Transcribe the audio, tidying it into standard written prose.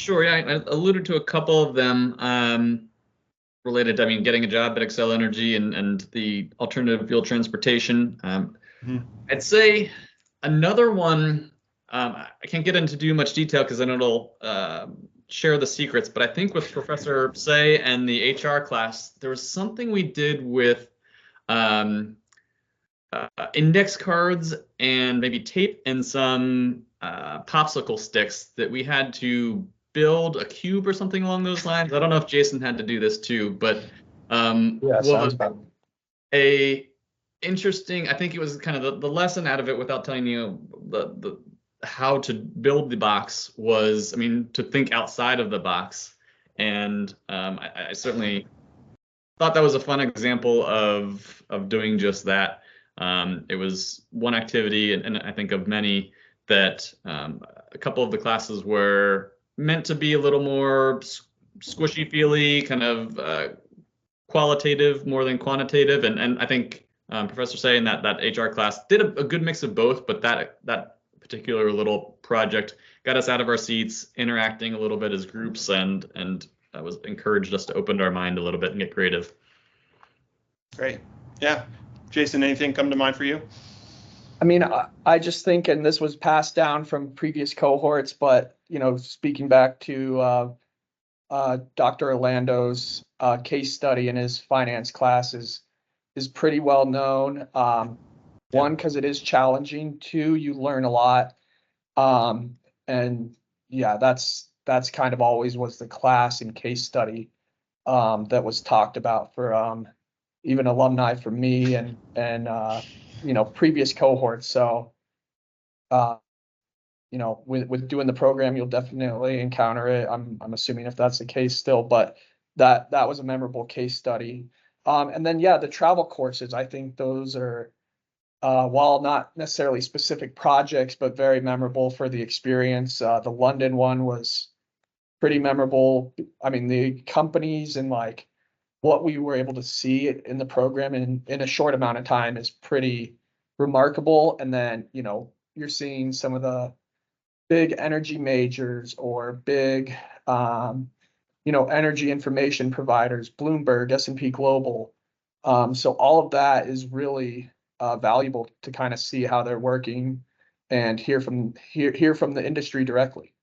Sure. Yeah, I alluded to a couple of them related to, getting a job at Excel Energy and the alternative fuel transportation. Mhm. I'd say another one, I can't get into too much detail because then it'll share the secrets, but I think with Professor Say and the HR class, there was something we did with um, index cards and maybe tape and some popsicle sticks that we had to build a cube or something along those lines. I don't know if Jason had to do this too, but Yeah, sounds was about. a interesting. I think it was kind of the lesson out of it, without telling you the how to build the box, was, to think outside of the box. And I certainly thought that was a fun example of doing just that. It was one activity, and I think of many that a couple of the classes were meant to be a little more squishy feely, kind of qualitative more than quantitative. And I think Professor Say in that HR class did a good mix of both, but that particular little project got us out of our seats, interacting a little bit as groups, and was encouraged us to open our mind a little bit and get creative. Great. Yeah. Jason, anything come to mind for you? I just think, and this was passed down from previous cohorts, but speaking back to Dr. Orlando's case study in his finance class is pretty well known. One, because it is challenging. Two, you learn a lot. And yeah, that's kind of always was the class and case study that was talked about for even alumni for me and previous cohorts. So with doing the program, you'll definitely encounter it. I'm assuming if that's the case still, but that was a memorable case study. And then the travel courses, I think those are while not necessarily specific projects, but very memorable for the experience. The London one was pretty memorable. The companies and what we were able to see in the program in a short amount of time is pretty remarkable. And then, you're seeing some of the big energy majors or big, energy information providers, Bloomberg, S&P Global. So all of that is really valuable to kind of see how they're working and hear from the industry directly.